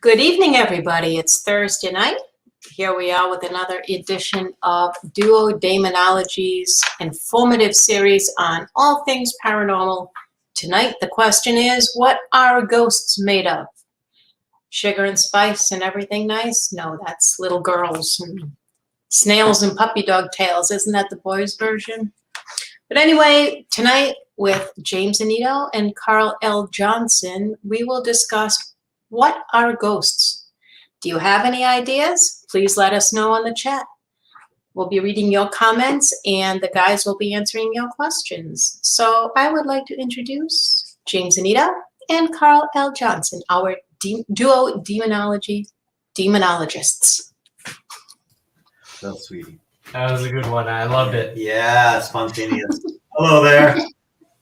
Good evening, everybody. It's Thursday night. Here we are with another edition of Duo Daemonologie's informative series on all things paranormal. Tonight, the question is, what are ghosts made of? Sugar and spice and everything nice? No, that's little girls and snails and puppy dog tails. Isn't that the boys' version? But anyway, tonight with James Anito and Carl L. Johnson, we will discuss what are ghosts? Do you have any ideas? Please let us know on the chat. We'll be reading your comments and the guys will be answering your questions. So I would like to introduce James Anito and Carl L. Johnson, our Duo Daemonologists. So sweetie. That was a good one. I loved it. Yeah, spontaneous. Hello there.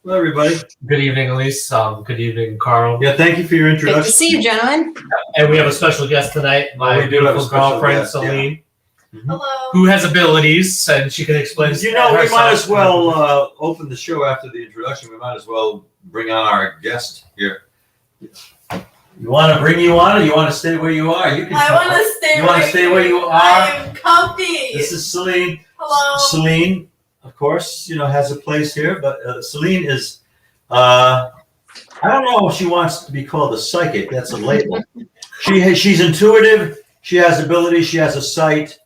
Hello, everybody. Good evening, Elise. Good evening, Carl. Yeah, thank you for your introduction. Good to see you, gentlemen. And we have a special guest tonight, my beautiful girlfriend, Celine, Hello. who has abilities, and she can explain. You know, we might as well open the show after the introduction. We might as well bring on our guest here. You want to bring you on, or you want to stay where you are? You can. I want to stay. You want to stay where you are? I am comfy. This is Celine. Hello. Celine, of course, has a place here, but Celine is. I don't know if she wants to be called a psychic. That's a label. She's intuitive. She has ability. She has a sight.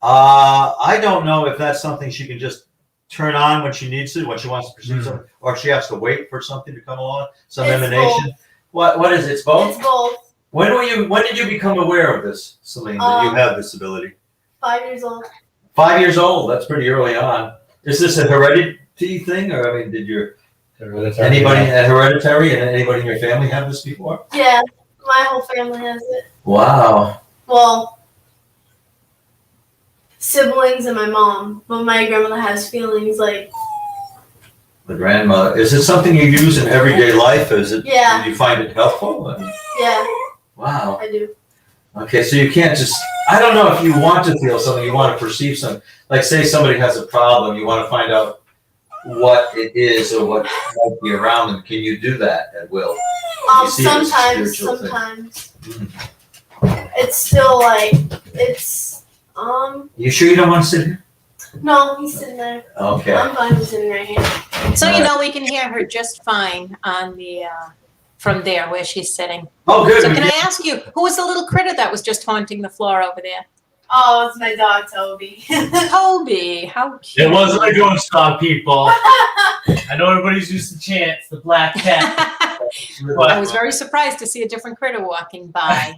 I don't know if that's something she can just turn on when she needs to, when she wants to perceive something, or if she has to wait for something to come along, some It's emanation. both. What is it? It's both? It's both. When did you become aware of this, Celine, that you have this ability? 5 years old. 5 years old. That's pretty early on. Is this a heredity thing, or I mean, did your anybody hereditary and anybody in your family have this before? Yeah, my whole family has it. Wow. Well, siblings and my mom, but my grandmother has feelings like. The grandmother. Is it something you use in everyday life? Is it? Yeah. Do you find it helpful? Yeah. Wow. I do. Okay, so you can't just. I don't know if you want to feel something. You want to perceive something. Like, say somebody has a problem. You want to find out what it is or what might be around them. Can you do that at will? You see it as a Sometimes. spiritual thing. It's still like it's. You sure you don't want to sit here? No, he's sitting there. Okay. I'm fine with sitting right here. So we can hear her just fine on the from there where she's sitting. Oh, good. So can I ask you, who was the little critter that was just haunting the floor over there? Oh, it's my dog Toby. Toby, how cute. It wasn't a ghost dog, people. I know everybody's used to chants, the black cat. I was very surprised to see a different critter walking by.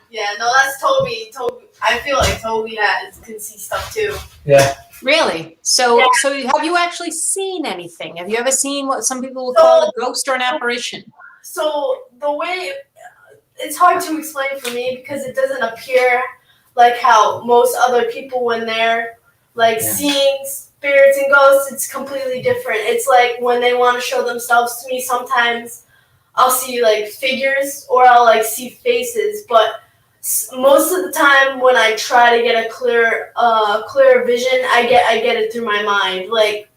Yeah, no, that's Toby. Toby. I feel like Toby can see stuff too. Yeah. Really? So, Yeah. so have you actually seen anything? Have you ever seen what some people would call a ghost or an apparition? So the way it's hard to explain for me because it doesn't appear like how most other people when they're seeing spirits and ghosts, it's completely different. It's like when they want to show themselves to me, sometimes I'll see like figures or I'll see faces, but most of the time when I try to get a clear vision, I get it through my mind, like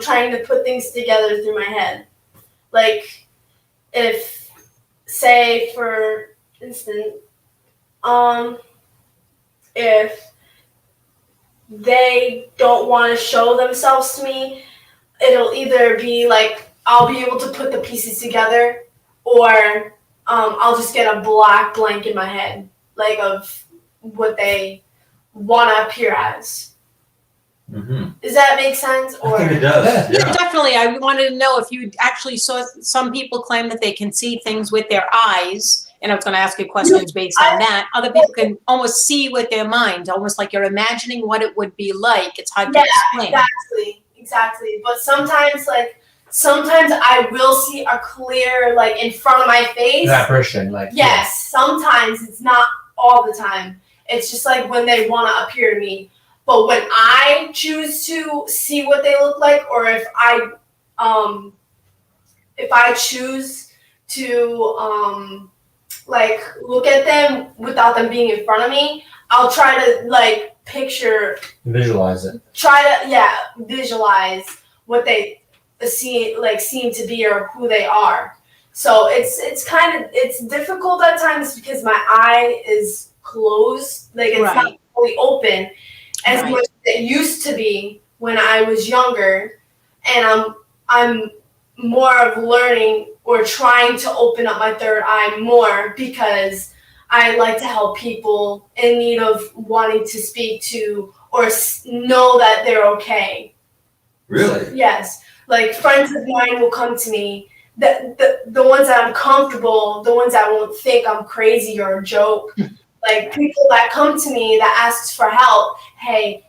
trying to put things together through my head. Like if, say for instance, if they don't want to show themselves to me, it'll either be like I'll be able to put the pieces together, or I'll just get a black blank in my head, like of what they want to appear as. Mm-hmm. Does that make sense? Or I think it does. Yeah, definitely. I wanted to know if you actually saw. Some people claim that they can see things with their eyes, and I was going to ask you questions based on that. Other people can almost see with their mind, almost like you're imagining what it would be like. It's hard to explain. Exactly. But sometimes I will see a clear, in front of my face. An apparition, Yes, sometimes it's not all the time. It's just like when they want to appear to me. But when I choose to see what they look like, or if I choose to look at them without them being in front of me, I'll try to visualize it. Visualize what they seem to be or who they are. So it's difficult at times because my eye is closed, like it's not Right. fully open as Right. much as it used to be when I was younger, and I'm more of learning or trying to open up my third eye more because I like to help people in need of wanting to speak to or know that they're okay. Really? Yes, like friends of mine will come to me. The ones that I'm comfortable, the ones that won't think I'm crazy or a joke. Like people that come to me that asks for help. Hey,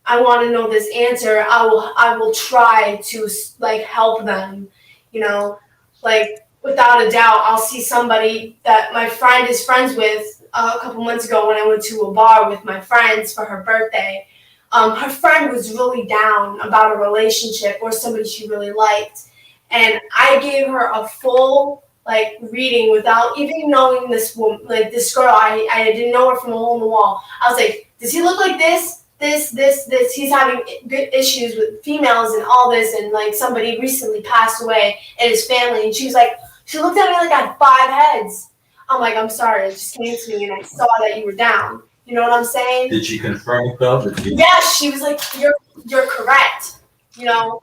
I want to know this answer. I will try to like help them. You know, like without a doubt, I'll see somebody that my friend is friends with. A couple months ago, when I went to a bar with my friends for her birthday. Her friend was really down about a relationship or somebody she really liked. And I gave her a full like reading without even knowing this woman, like this girl. I didn't know her from a hole in the wall. I was like, does he look like this? This. He's having good issues with females and all this. And like somebody recently passed away in his family. And she was like, she looked at me like I had 5 heads. I'm like, I'm sorry. It just came to me and I saw that you were down. You know what I'm saying? Did she confirm it though? Yeah, she was like, you're correct, you know?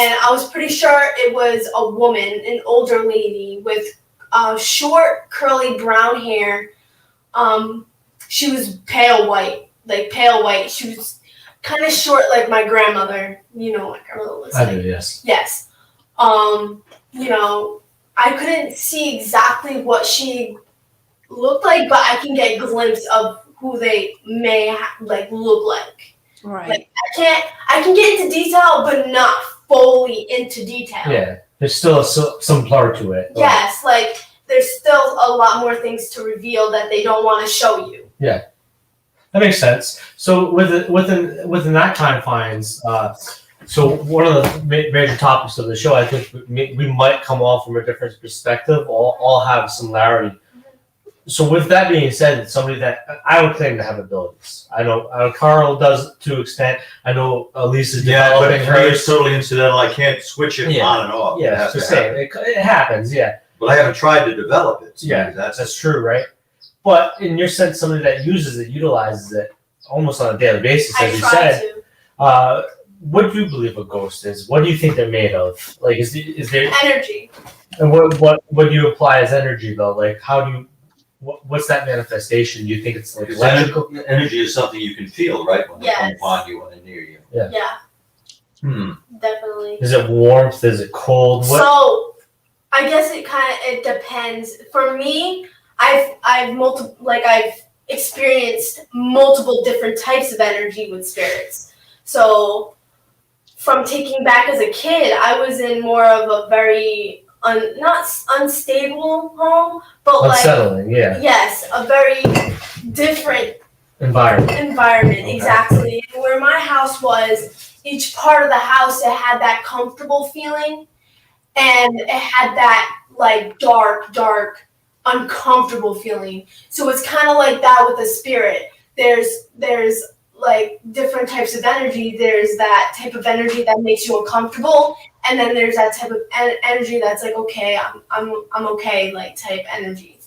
And I was pretty sure it was a woman, an older lady with short, curly brown hair. She was pale white. She was kind of short like my grandmother. You know, my grandmother looks like. I do, yes. Yes. You know, I couldn't see exactly what she looked like, but I can get a glimpse of who they may look like. Right. Like I can get into detail, but not fully into detail. Yeah, there's still some blur to it. Yes, like there's still a lot more things to reveal that they don't want to show you. Yeah, that makes sense. So within that confines, so one of the major topics of the show, I think we might come off from a different perspective. All have similarity. So with that being said, somebody that I would claim to have abilities. I know Carl does to an extent. I know Elise is developing but hers. it's totally incidental. I can't switch it on and off. Yeah, that's the same. It happens, yeah. But I haven't tried to develop it. So Yeah, that's true, right? But in your sense, somebody that uses it, utilizes it almost on a daily basis, as you said. What do you believe a ghost is? What do you think they're made of? Like, is there energy? And what do you apply as energy though? Like, how do you? What's that manifestation? Do you think it's like electrical? Energy is something you can feel, right? When they come Yes. upon you, when they're near you. Yeah, definitely. Is it warmth? Is it cold? So, I guess it depends. For me, I've experienced multiple different types of energy with spirits. So, from taking back as a kid, I was in more of a very not unstable home, but Unsettling, yeah. yes, a very different environment, Okay. exactly. And where my house was, each part of the house, it had that comfortable feeling, and it had that like dark, uncomfortable feeling. So it's kind of like that with a spirit. There's like different types of energy. There's that type of energy that makes you uncomfortable, and then there's that type of energy that's like, okay, I'm okay, like type energy.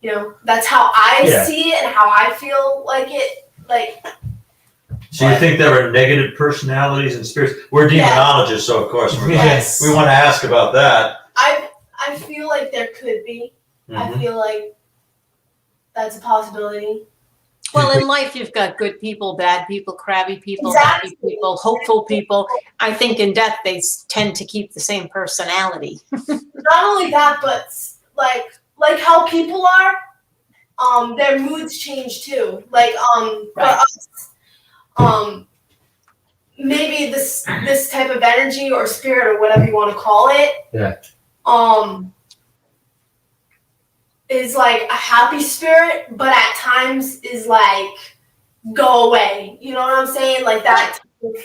You know, that's how I see it and how I feel like it. Like, So you think there are negative personalities and spirits? We're demonologists, so of course we want to ask about that. I feel like there could be. I feel like that's a possibility. Well, in life, you've got good people, bad people, crabby people, Exactly. happy people, hopeful people. I think in death, they tend to keep the same personality. Not only that, but like how people are, their moods change too. Like for us, maybe this type of energy or spirit or whatever you want to call it, is like a happy spirit, but at times is like go away. You know what I'm saying? Like that.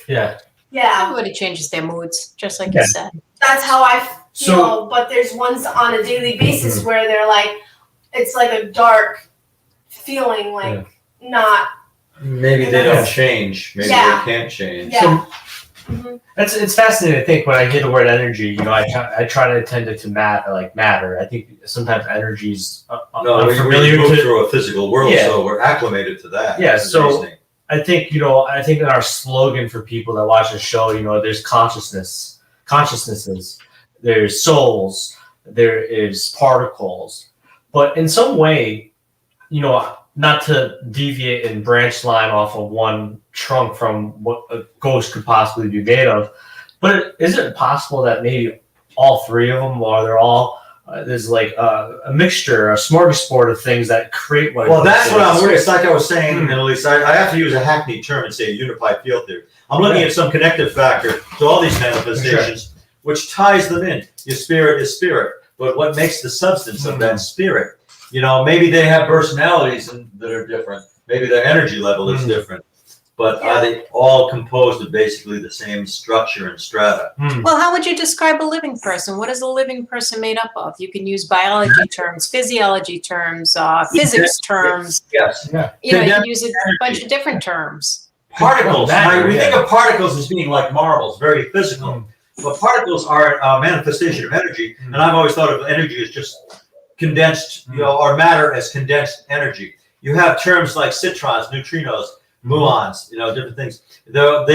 Yeah. Everybody changes their moods, just like you said. That's how I feel. But there's ones on a daily basis where they're like, it's like a dark feeling, like not. Maybe they don't change. Maybe they can't change. Yeah. So It's fascinating to think when I hear the word energy. You know, I try to attend it to matter. I think sometimes energy's unfamiliar we move to through a physical world, Yeah. so we're acclimated to that. Yeah, That's so- reasoning. I think in our slogan for people that watch the show, there's consciousnesses, there's souls, there is particles, but in some way, not to deviate and branch line off of one trunk from what a ghost could possibly be made of, but is it possible that maybe all three of them, or they're all there's like a mixture, a smorgasbord of things that create what. Well, that's what I'm worried. It's like I was saying, at least I have to use a hackneyed term and say unified field theory. I'm looking at some connective factor to all these manifestations, which ties them in. Your spirit is spirit, but what makes the substance of that spirit? Maybe they have personalities that are different. Maybe their energy level is different. But are they all composed of basically the same structure and strata? Well, how would you describe a living person? What is a living person made up of? You can use biology terms, physiology terms, physics terms. Yes. Yeah. You can use a bunch of different terms. Particles. Matter, We think of particles as being like marbles, very physical. But particles are a manifestation of energy, and I've always thought of energy as just condensed, or matter as condensed energy. You have terms like citrons, neutrinos, muons, different things. Those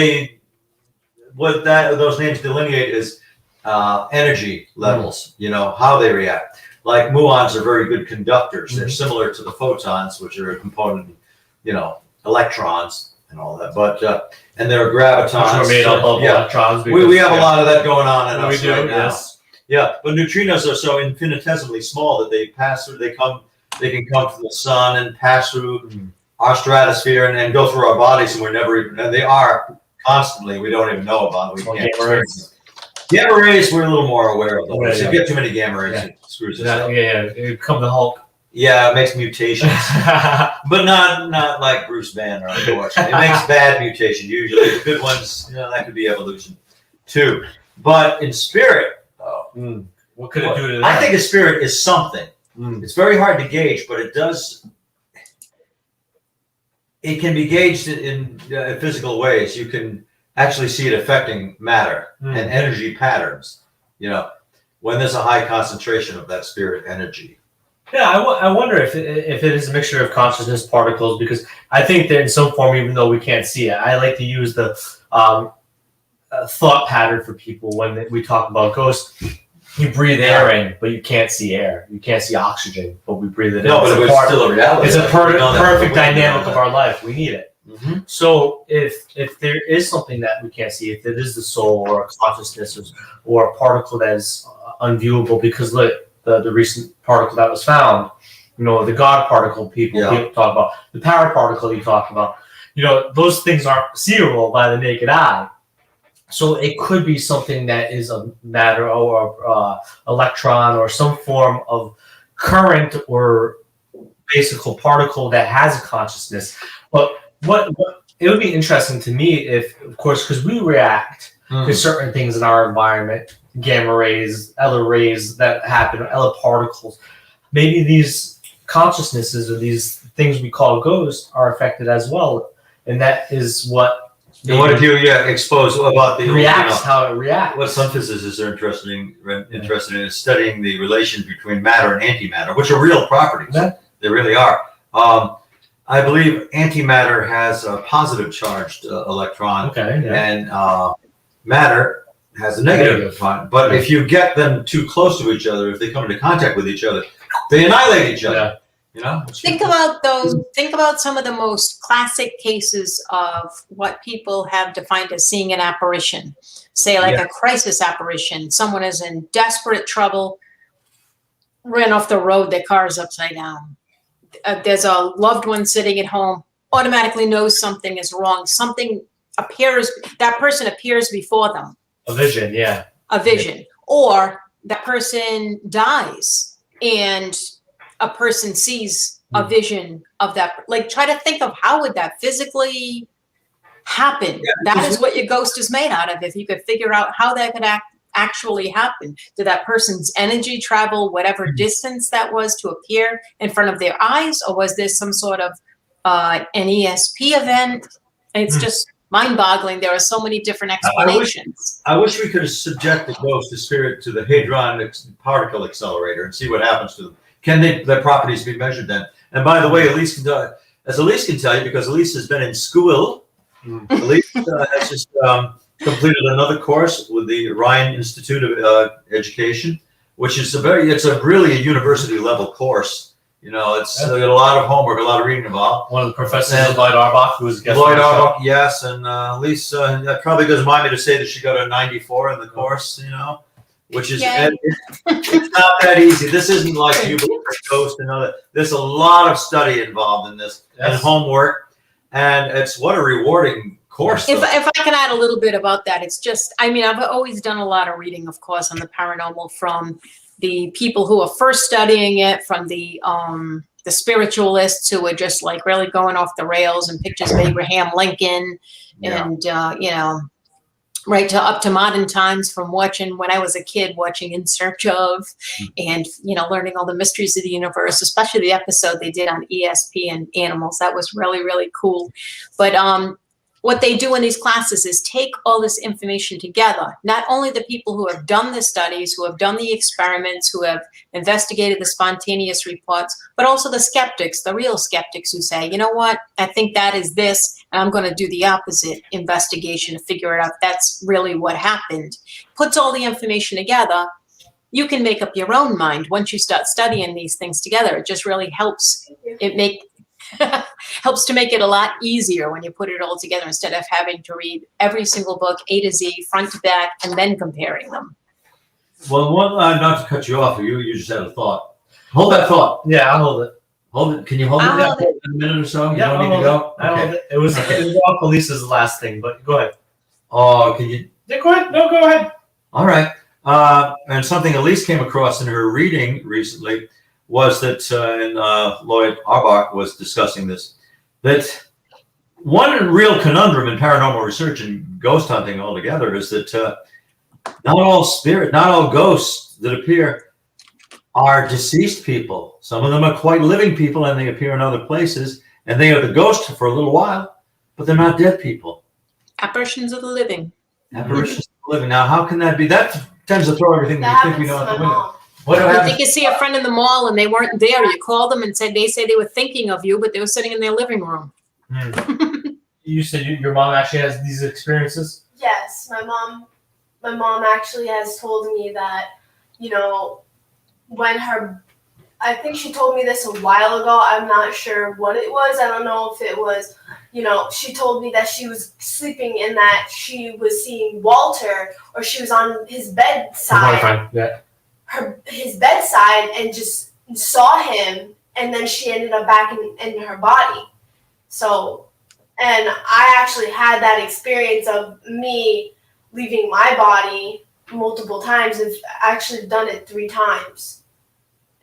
names delineate is energy levels, how they react. Like muons are very good conductors. They're similar to the photons, which are a component, electrons and all that. But and they're gravitons. Which are made up of electrons. We have a lot of that going on in us right now. Yes. Yeah, but neutrinos are so infinitesimally small that they pass through. They can come from the sun and pass through our stratosphere and go through our bodies, and we're never even. And they are constantly. We don't even know about them. We can't experience them. Gamma rays, we're a little more aware of them. If you get too many gamma rays, it screws us up. It come the Hulk. Yeah, it makes mutations, but not like Bruce Banner, unfortunately. It makes bad mutations. Usually, the good ones, that could be evolution too. But in spirit. What could it do to that? I think a spirit is something. It's very hard to gauge, but it can be gauged in physical ways. You can actually see it affecting matter and energy patterns. When there's a high concentration of that spirit energy. Yeah, I wonder if it is a mixture of consciousness particles, because I think that in some form, even though we can't see it, I like to use the thought pattern for people when we talk about ghosts. You breathe air in, but you can't see air. You can't see oxygen, but we breathe it in. No, but it's still a reality. It's a perfect dynamic of our life. We need it. So if there is something that we can't see, if it is the soul or a consciousness or a particle that is unviewable, because look, the recent particle that was found, the God particle people talk about, the power particle you talk about, those things aren't seeable by the naked eye. So it could be something that is a matter or electron or some form of current or basic particle that has a consciousness. But what it would be interesting to me if, of course, because we react to certain things in our environment, gamma rays, other rays that happen, other particles, maybe these consciousnesses or these things we call ghosts are affected as well. And that is what. And what if you expose about the reacts, how it reacts? What some physicists are interested in is studying the relation between matter and antimatter, which are real properties. Yeah. They really are. I believe antimatter has a positive charged electron, and matter has a negative electron. But if you get them too close to each other, if they come into contact with each other, they annihilate each other. Think about some of the most classic cases of what people have defined as seeing an apparition. Say like a crisis apparition. Someone is in desperate trouble, ran off the road, their car is upside down. There's a loved one sitting at home, automatically knows something is wrong. Something appears, that person appears before them. A vision, A vision. Or that person dies and a person sees a vision of that. Like, try to think of how would that physically happen. That is what your ghost is made out of. If you could figure out how that could actually happen. Did that person's energy travel whatever distance that was to appear in front of their eyes? Or was there some sort of an ESP event? It's just mind-boggling. There are so many different explanations. I wish we could have subjected ghost to spirit to the hadron particle accelerator and see what happens to them. Can their properties be measured then? And by the way, Elise can tell you, because Elise has been in school. Elise has just completed another course with the Ryan Institute of Education, which is really a university level course. You know, it's a lot of homework, a lot of reading involved. One of the professors, Lloyd Arbach, who was guest. Lloyd Arbach, yes, and Elise that probably doesn't mind me to say that she got a 94 in the course. You know, which is it's not that easy. This isn't like you believe in ghost and other. There's a lot of study involved in this and homework, and it's what a rewarding course. If I can add a little bit about that, it's just, I mean, I've always done a lot of reading, of course, on the paranormal from the people who are first studying it, from the spiritualists who are just like really going off the rails, and pictures of Abraham Lincoln, and you know, right to up to modern times, from watching when I was a kid, watching In Search Of, and you know, learning all the mysteries of the universe, especially the episode they did on ESP and animals. That was really, really cool. But what they do in these classes is take all this information together. Not only the people who have done the studies, who have done the experiments, who have investigated the spontaneous reports, but also the skeptics, the real skeptics who say, you know what, I think that is this, and I'm going to do the opposite investigation to figure it out. That's really what happened. Puts all the information together. You can make up your own mind once you start studying these things together. It just really helps helps to make it a lot easier when you put it all together, instead of having to read every single book A to Z, front to back, and then comparing them. Well, not to cut you off, you just had a thought. Hold that thought. Yeah, I'll hold it. Hold it. Can you hold I'll it hold for a minute or so? You Yeah, don't need to go? I'll hold it. It was off Elisa's last thing, but go ahead. Oh, can you? Yeah, go ahead. No, go ahead. All right. And something Elise came across in her reading recently was that, and Lloyd Arbach was discussing this, that one real conundrum in paranormal research and ghost hunting altogether is that not all ghosts that appear are deceased people. Some of them are quite living people, and they appear in other places, and they are the ghost for a little while, but they're not dead people. Apparitions of the living. Apparitions of the living. Now, how can that be? That tends to throw everything we think we know out the window. What You think you see a friend in the mall and they weren't there. You call them and they say they were thinking of you, but they were sitting in their living room. You said your mom actually has these experiences? Yes, my mom actually has told me that, you know, I think she told me this a while ago. I'm not sure what it was. I don't know if it was, you know, she told me that she was sleeping and that she was seeing Walter, or she was on his bedside. His bedside, and just saw him, and then she ended up back in her body. So, and I actually had that experience of me leaving my body multiple times. I've actually done it 3 times,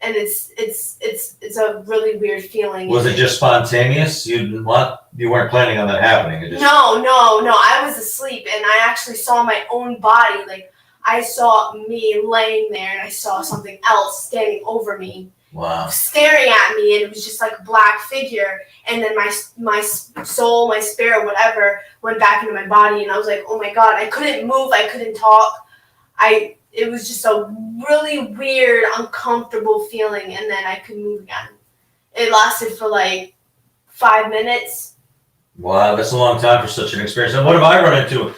and it's a really weird feeling. Was it just spontaneous? You weren't planning on that happening? No. I was asleep, and I actually saw my own body. Like, I saw me laying there, and I saw something else standing over me. Wow. Staring at me, and it was just like a black figure. And then my soul, my spirit, whatever, went back into my body, and I was like, oh my God, I couldn't move, I couldn't talk. It was just a really weird, uncomfortable feeling, and then I could move again. It lasted for like 5 minutes. Wow, that's a long time for such an experience. And what have I run into?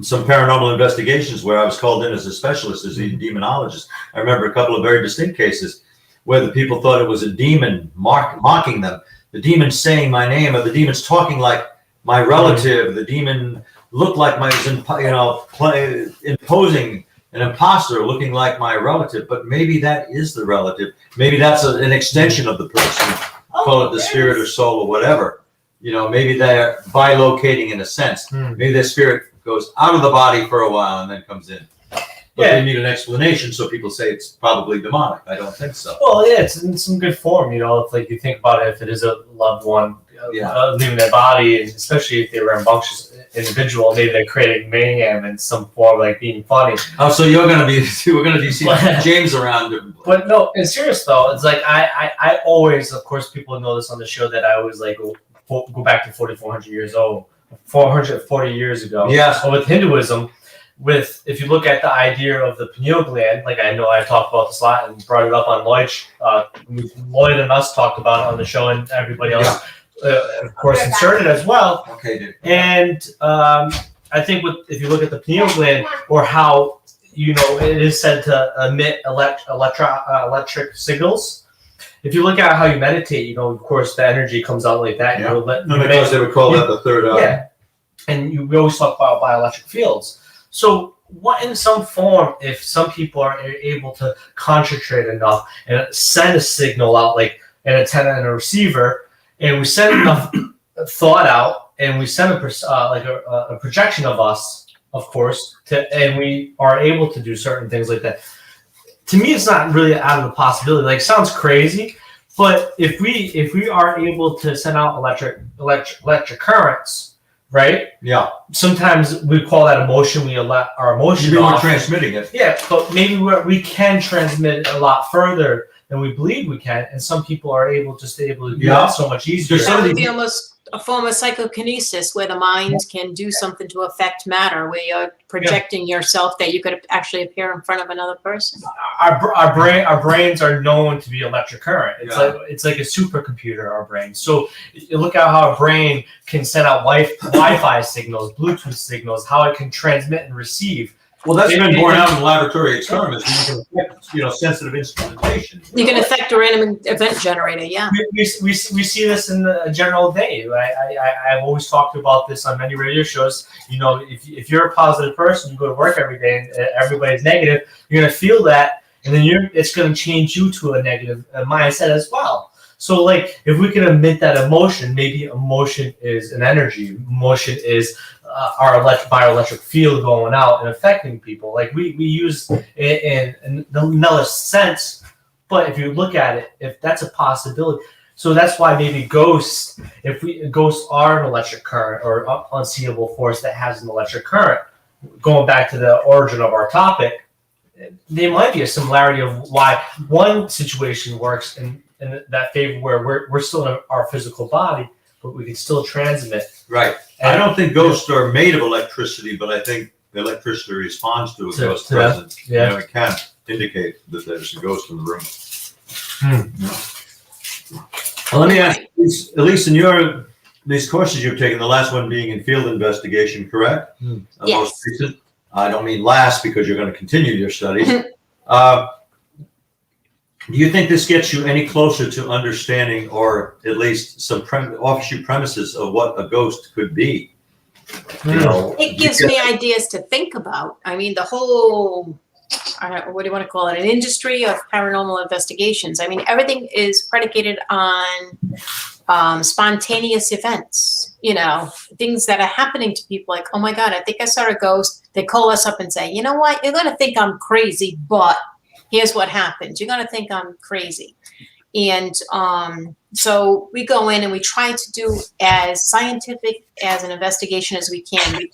Some paranormal investigations where I was called in as a specialist, as a demonologist. I remember a couple of very distinct cases where the people thought it was a demon mocking them. The demon saying my name, or the demon's talking like my relative. The demon looked like imposing an imposter, looking like my relative. But maybe that is the relative. Maybe that's an extension of the person. Call it the spirit or soul or whatever. You know, maybe they're bilocating in a sense. Maybe their spirit goes out of the body for a while and then comes in. But they need an explanation, so people say it's probably demonic. I don't think so. Well, yeah, it's in some good form, you know, if like you think about it, if it is a loved one leaving their body, and especially if they were a rambunctious individual, maybe they're creating mayhem in some form, like being funny. Oh, so we're gonna be seeing James around. But no, it's serious though. It's like I always, of course, people know this on the show, that I always like go back to 4,400 years old 440 years ago. Yes. But with Hinduism, if you look at the idea of the pineal gland, like I know I talked about this a lot and brought it up on Lloyd. Lloyd and us talked about it on the show, and everybody else, of course, inserted as well. Okay, dude. And I think if you look at the pineal gland, or how it is said to emit electric signals. If you look at how you meditate, of course, the energy comes out like that. Yeah. Because they would call that the third eye. Yeah. And we always talk about bioelectric fields. So what in some form, if some people are able to concentrate enough and send a signal out, like an antenna and a receiver, and we send enough thought out, and we send a projection of us, of course, and we are able to do certain things like that. To me, it's not really out of the possibility. Like, it sounds crazy, but if we are able to send out electric currents, right? Yeah. Sometimes we call that emotion. We let our emotion Maybe we're off. transmitting it. Yeah, but maybe we can transmit a lot further than we believe we can, and some people are able to do that so much easier. That would be almost a form of psychokinesis, where the mind can do something to affect matter, where you're projecting yourself that you could actually appear in front of another person. Our brains are known to be electric current. It's like a supercomputer, our brain. So you look at how our brain can send out Wi-Fi signals, Bluetooth signals, how it can transmit and receive. Well, that's been borne out in laboratory experiments. You can affect, sensitive instrumentation. You can affect a random event generator, yeah. We see this in the general day. I've always talked about this on many radio shows. If you're a positive person, you go to work every day and everybody's negative, you're going to feel that, and then it's going to change you to a negative mindset as well. So, like, if we can emit that emotion, maybe emotion is an energy. Emotion is our bioelectric field going out and affecting people. Like, we use it in another sense, but if you look at it, if that's a possibility. So that's why maybe ghosts are an electric current or unseeable force that has an electric current. Going back to the origin of our topic, there might be a similarity of why one situation works in that favor, where we're still in our physical body, but we can still transmit. Right. I don't think ghosts are made of electricity, but I think the electricity responds to a ghost presence. Yeah. It can indicate that there's a ghost in the room. Yeah. Well, let me ask you, at least in these courses you've taken, the last one being in field investigation, correct? Yes. Most recent. I don't mean last, because you're going to continue your studies. Do you think this gets you any closer to understanding, or at least some offshoot premises of what a ghost could be? It gives me ideas to think about. I mean, the whole, what do you want to call it, an industry of paranormal investigations. I mean, everything is predicated on spontaneous events, things that are happening to people, like, oh my God, I think I saw a ghost. They call us up and say, you know what, you're going to think I'm crazy, but here's what happens. You're going to think I'm crazy. And so we go in and we try to do as scientific as an investigation as we can.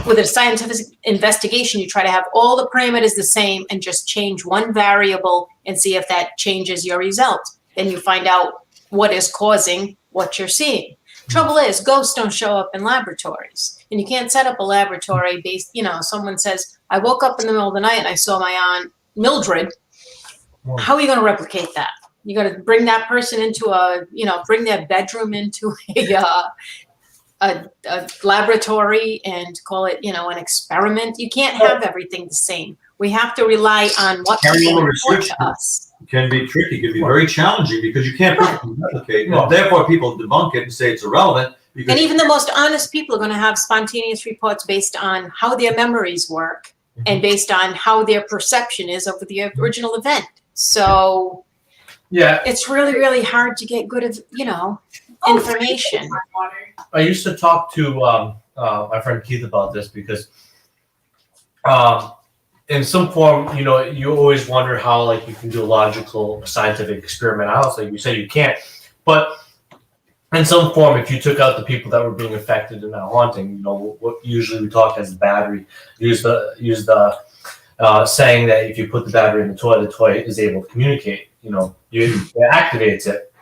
With a scientific investigation, you try to have all the parameters the same and just change one variable and see if that changes your result. Then you find out what is causing what you're seeing. Trouble is, ghosts don't show up in laboratories. And you can't set up a laboratory based, someone says, I woke up in the middle of the night and I saw my aunt Mildred. How are you going to replicate that? You got to bring that person into bring their bedroom into a laboratory and call it, an experiment. You can't have everything the same. We have to rely on what people report to us. Can be tricky, can be very challenging, because you can't replicate. And therefore, people debunk it and say it's irrelevant. And even the most honest people are going to have spontaneous reports based on how their memories work and based on how their perception is of the original event. So it's really, really hard to get good information. I used to talk to my friend Keith about this, because in some form, you always wonder how, like, you can do a logical scientific experiment. I also, like you said, you can't. But in some form, if you took out the people that were being affected in that haunting, what usually we talk as the battery, use the saying that if you put the battery in the toy is able to communicate. It activates it.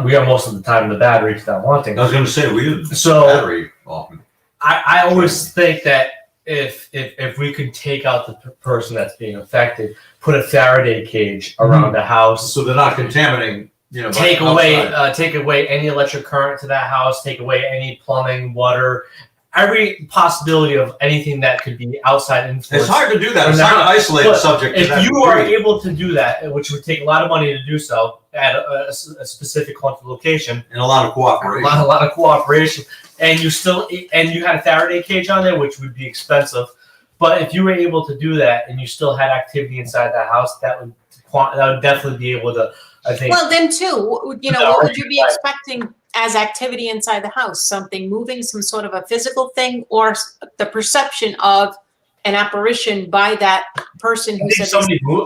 we are most of the time the battery to that wanting. I was going to say, we use So battery often. I always think that if we could take out the person that's being affected, put a Faraday cage around the house, So they're not contaminating, take away any electric current to that house, take away any plumbing, water, every possibility of anything that could be outside influence. It's hard to do that. It's hard to isolate the subject to that If you are degree. able to do that, which would take a lot of money to do so at a specific haunted location, And a lot of cooperation. a lot of cooperation, and you had a Faraday cage on there, which would be expensive. But if you were able to do that and you still had activity inside that house, that would definitely be able to, I think. Well, then too, what would you be expecting as activity inside the house? Something moving, some sort of a physical thing, or the perception of an apparition by that person who said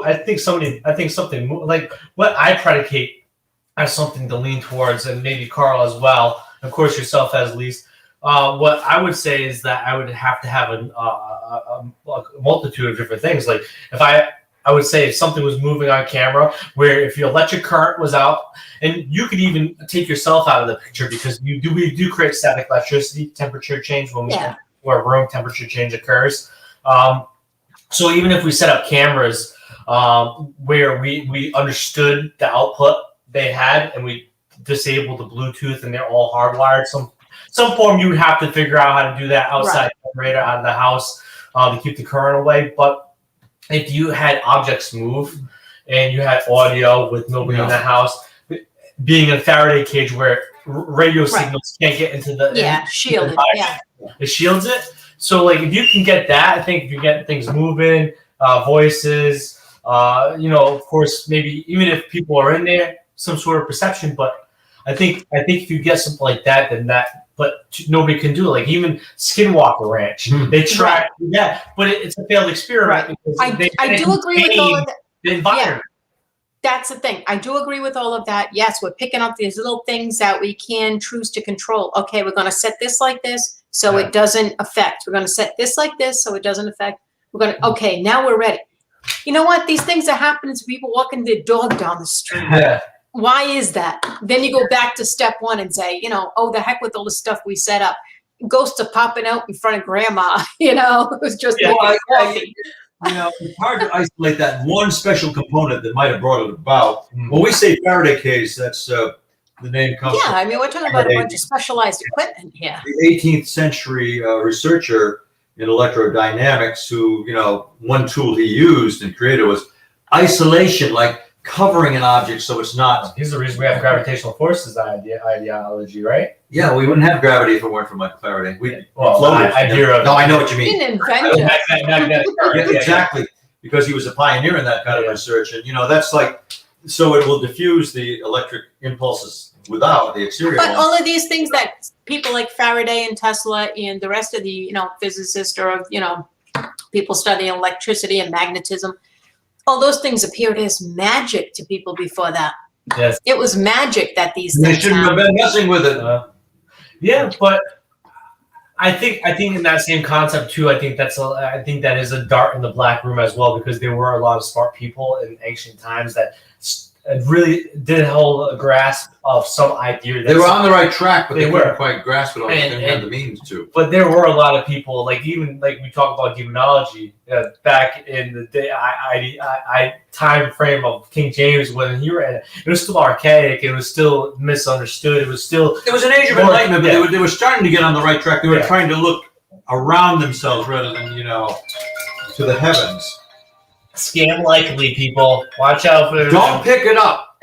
I think something like what I predicate as something to lean towards, and maybe Carl as well. Of course, yourself as least. What I would say is that I would have to have a multitude of different things. Like I would say if something was moving on camera, where if your electric current was out, and you could even take yourself out of the picture because we do create static electricity, temperature change where room temperature change occurs. So even if we set up cameras where we understood the output they had and we disabled the Bluetooth and they're all hardwired, some form you would have to figure out how to do that outside generator out of the house to keep the current away. But if you had objects move and you had audio with nobody in the house, being in a Faraday cage where radio signals can't get into the shielded, it shields it. So like if you can get that, I think if you get things moving, voices, of course maybe even if people are in there, some sort of perception. But I think if you get something like that, then but nobody can do it. Like even Skinwalker Ranch, they try but it's a failed experiment. I do agree with all of that. The environment. That's the thing. I do agree with all of that. Yes, we're picking up these little things that we can choose to control. Okay, we're going to set this like this so it doesn't affect. We're going to set this like this so it doesn't affect. Okay, now we're ready. You know what? These things are happening to people walking their dog down the street. Yeah. Why is that? Then you go back to step one and say, the heck with all the stuff we set up. Ghosts are popping out in front of grandma, it was just it's hard to isolate that one special component that might have brought it about. When we say Faraday cage, that's the name comes from. I mean, we're talking about a bunch of specialized equipment here. The 18th century researcher in electrodynamics who, one tool he used and created was isolation, like covering an object so it's not. Here's the reason we have gravitational forces ideology, right? Yeah, we wouldn't have gravity if it weren't for Michael Faraday. I know what you mean. He didn't invent it. Exactly, because he was a pioneer in that kind of research, and that's like, so it will diffuse the electric impulses without the exterior. But all of these things that people like Faraday and Tesla and the rest of the physicists or people studying electricity and magnetism, all those things appeared as magic to people before that. Yes, it was magic that these things. They shouldn't have been messing with it. But I think in that same concept too. I think that is a dart in the black room as well, because there were a lot of smart people in ancient times that really did hold a grasp of some idea. They were on the right track, but they couldn't quite grasp it all. They didn't have the means to. But there were a lot of people, like we talk about demonology back in the day, time frame of King James when he ran it. It was still archaic. It was still misunderstood. It was an age of enlightenment. But they were starting to get on the right track. They were trying to look around themselves rather than to the heavens. Scam likely, people. Watch out for. Don't pick it up.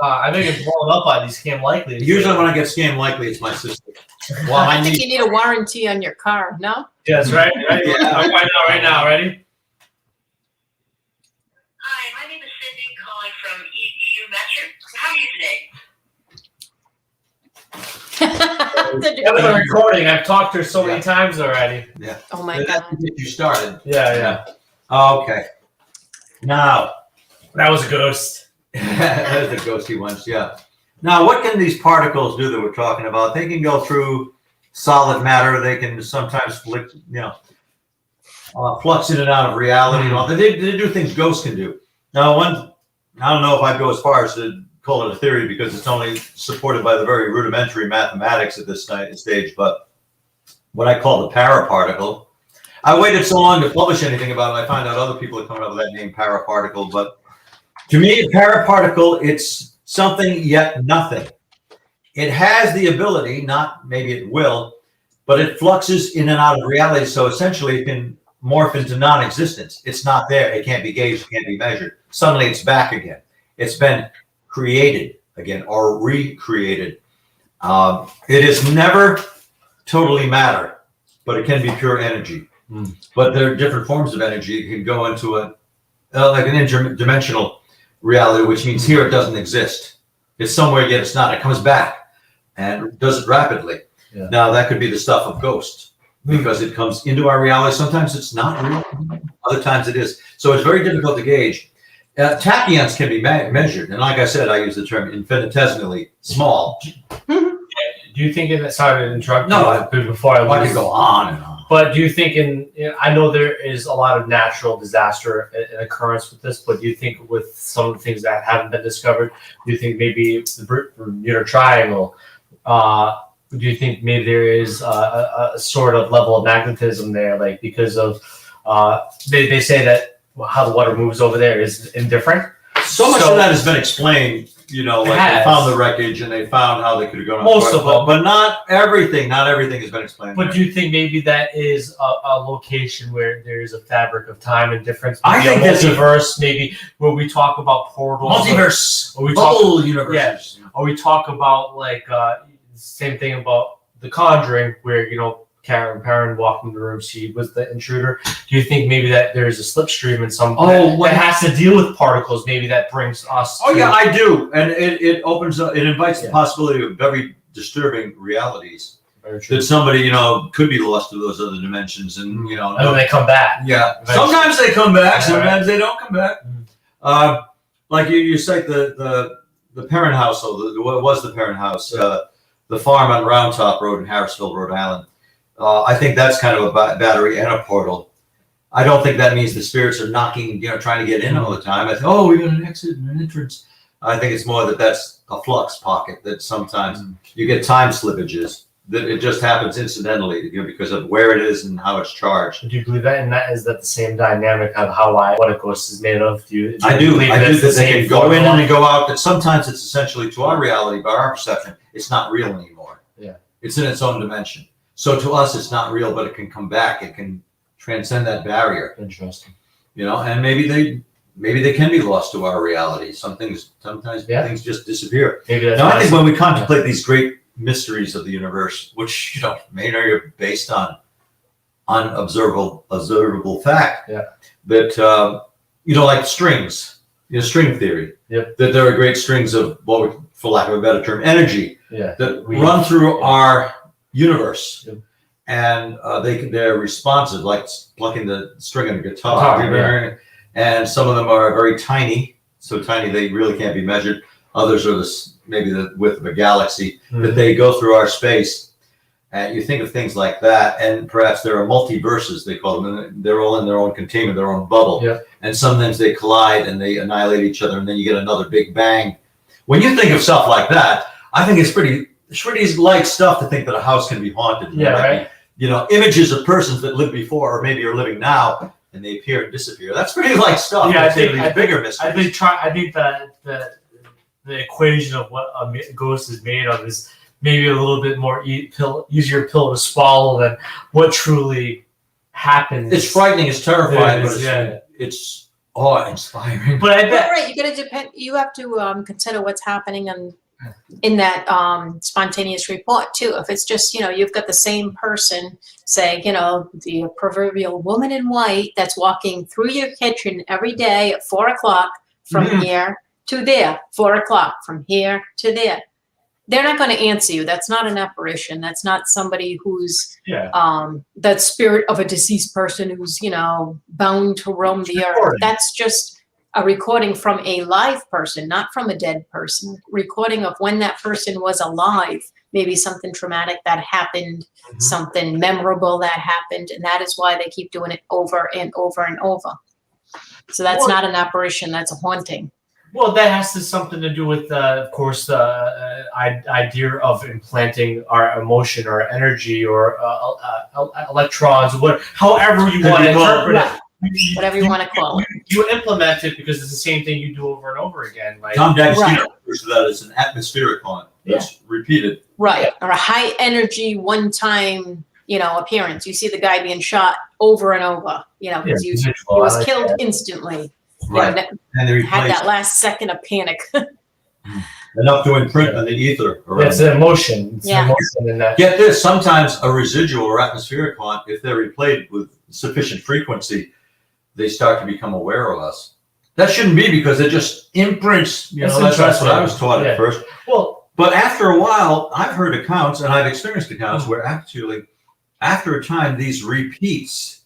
I think it's blown up by these scam likely. Usually, when I get scam likely, it's my sister. Well, I think you need a warranty on your car. No. Yes, right. Right now. Ready? Hi, my name is Cindy, calling from EU Metro. How are you today? That was a recording. I've talked to her so many times already. Yeah. Oh my God. You started. Yeah. Okay. Now, that was a ghost. That was the ghosty ones. Yeah. Now, what can these particles do that we're talking about? They can go through solid matter. They can sometimes flux in and out of reality. They do things ghosts can do. Now, I don't know if I'd go as far as to call it a theory because it's only supported by the very rudimentary mathematics at this stage, but what I call the paraparticle. I waited so long to publish anything about it. I find out other people are coming up with that name, paraparticle. But to me, a paraparticle, it's something yet nothing. It has the ability, not maybe it will, but it fluxes in and out of reality. So essentially it can morph into non-existence. It's not there. It can't be gauged, it can't be measured. Suddenly it's back again. It's been created again or recreated. It is never totally matter, but it can be pure energy. But there are different forms of energy. It can go into a like an interdimensional reality, which means here it doesn't exist. It's somewhere yet it's not. It comes back and does it rapidly. Yeah. Now that could be the stuff of ghosts because it comes into our reality. Sometimes it's not real. Other times it is. So it's very difficult to gauge. Tachyons can be measured, and like I said, I use the term infinitesimally small. Do you think sorry to interrupt No, you before I could go on and on. But do you think I know there is a lot of natural disaster and occurrence with this, but do you think with some of the things that haven't been discovered, do you think maybe the Bermuda Triangle, do you think maybe there is a sort of level of magnetism there, like because of, they say that how the water moves over there is indifferent? So much of that has been explained, you know, like they found the wreckage and they found how they could have gone. Most of them. But not everything. Not everything has been explained. But do you think maybe that is a location where there is a fabric of time and difference? I Maybe think a that's multiverse, maybe where we talk about portals. Multiverse. Or we talk, Bubble universes. yeah. Or we talk about like same thing about The Conjuring, where Karen Perrin walked in the room, she was the intruder. Do you think maybe that there is a slipstream in some that has to deal with particles? Maybe that brings us. Oh yeah, I do, and it opens up. It invites the possibility of very disturbing realities that somebody could be lost to those other dimensions, and and then they come back. Yeah, eventually. sometimes they come back, sometimes they don't come back. Like you cite the Perrin house, or what was the Perrin house, the farm on Round Top Road in Harrisville, Rhode Island. I think that's kind of a battery and a portal. I don't think that means the spirits are knocking, trying to get in all the time. I think, we got an exit and an entrance. I think it's more that that's a flux pocket that sometimes you get time slippages. That it just happens incidentally, because of where it is and how it's charged. Do you believe that? And is that the same dynamic of what a ghost is made of? I do. Believe I do that they can go in formula? and go out. But sometimes it's essentially to our reality, by our perception, it's not real anymore. Yeah, it's in its own dimension. So to us, it's not real, but it can come back. It can transcend that barrier. Interesting. And maybe they can be lost to our reality. Sometimes things just disappear. Maybe that's now, I think when we contemplate these great mysteries of the universe, which mainly are based on observable fact, that like strings, string theory. Yep. That there are great strings of for lack of a better term, energy. Yeah. That run through our universe, and they're responsive, like plucking the string on a guitar. And some of them are very tiny, so tiny they really can't be measured. Others are maybe the width of a galaxy. That they go through our space, and you think of things like that. And perhaps there are multiverses, they call them, and they're all in their own containment, their own bubble. And sometimes they collide and they annihilate each other, and then you get another big bang. When you think of stuff like that, I think it's pretty light stuff to think that a house can be haunted. Yeah, right. Images of persons that lived before or maybe are living now, and they appear and disappear. That's pretty light stuff. Yeah, I think bigger mysteries. I think that the equation of what a ghost is made of is maybe a little bit more easier pill to swallow than what truly happens. It's frightening. It's terrifying. But it's awe-inspiring. But I bet you have to consider what's happening in that spontaneous report too. If it's just you've got the same person, say the proverbial woman in white that's walking through your kitchen every day at 4 o'clock from here to there, 4 o'clock from here to there, they're not going to answer you. That's not an apparition. That's not somebody who's that spirit of a deceased person who's bound to roam the earth. That's just a recording from a live person, not from a dead person. Recording of when that person was alive, maybe something traumatic that happened, something memorable that happened, and that is why they keep doing it over and over and over. So that's not an apparition, that's a haunting. Well, that has something to do with, of course, the idea of implanting our emotion or energy or electrons, however you want to interpret it. Whatever you want to call it. You implement it because it's the same thing you do over and over again. Like, Tom D'Agostino Right. refers to that as an atmospheric haunt. That's repeated. Right. Or a high energy one time, appearance. You see the guy being shot over and over, because he was killed instantly. Right. And they Had replace that last second of panic. enough to imprint on the ether. around It's an emotion. It's Yeah. an emotion in that. Get this, sometimes a residual or atmospheric haunt, if they're replayed with sufficient frequency, they start to become aware of us. That shouldn't be because it just imprints, that's what I was taught at first. Well, But after a while, I've heard accounts, and I've experienced accounts where actually, after a time, these repeats,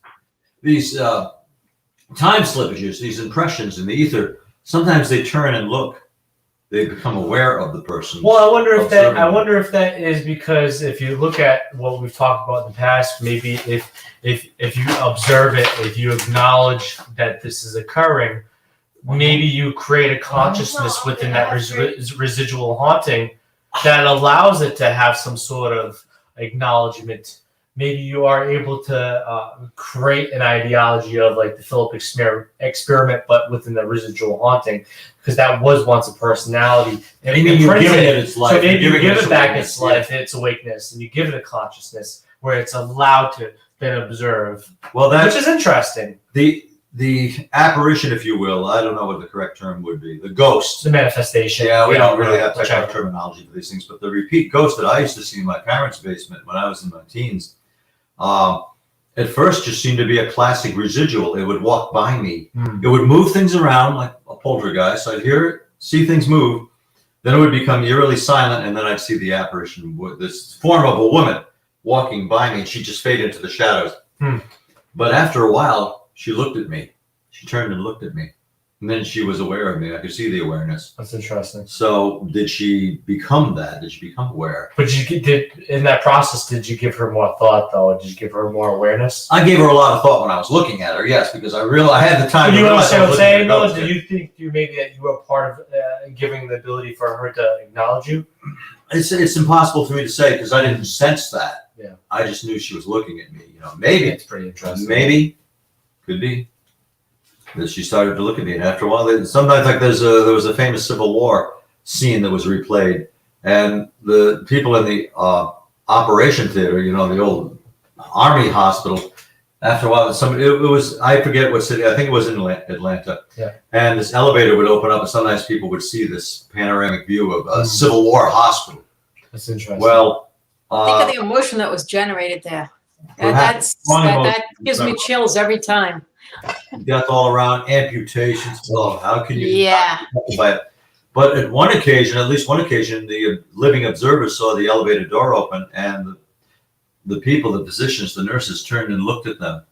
these time slippages, these impressions in the ether, sometimes they turn and look. They become aware of the person. well, I wonder if that is because if you look at what we've talked about in the past, maybe if you observe it, if you acknowledge that this is occurring, maybe you create a consciousness within that residual haunting that allows it to have some sort of acknowledgement. Maybe you are able to create an ideology of like the Philip experiment, but within the residual haunting, because that was once a personality. And Maybe you're giving it its life. So maybe you give it back awareness. its life, its awakeness, and you give it a consciousness where it's allowed to then observe, Well, which that's is interesting. the apparition, if you will. I don't know what the correct term would be. The ghost. The manifestation. Yeah, we don't really have whichever. technical terminology for these things, but the repeat ghost that I used to see in my parents' basement when I was in my teens, at first just seemed to be a classic residual. It would walk by me. It would move things around like a poltergeist. I'd hear it, see things move. Then it would become eerily silent, and then I'd see the apparition, this form of a woman walking by me, and she'd just fade into the shadows. But after a while, she looked at me. She turned and looked at me. And then she was aware of me. I could see the awareness. That's interesting. So did she become that? Did she become aware? But in that process, did you give her more thought though? Did you give her more awareness? I gave her a lot of thought when I was looking at her, yes, because I had the time to You realize I understand was what I'm saying? looking at No, her. do you think maybe that you were part of giving the ability for her to acknowledge you? It's impossible for me to say because I didn't sense that. Yeah. I just knew she was looking at me. Maybe. It's pretty interesting. Maybe. Could be. That she started to look at me, and after a while, sometimes like there was a famous Civil War scene that was replayed, and the people in the operation theater, the old army hospital. After a while, it was I forget what city. I think it was in Atlanta. Yeah. And this elevator would open up, and sometimes people would see this panoramic view of a Civil War hospital. That's interesting. Well, Think of the emotion that was generated there. Perhaps. That gives me chills every time. death all around, amputations. Oh, how can you? Yeah. But at least one occasion, the living observers saw the elevator door open, and the people, the physicians, the nurses turned and looked at them.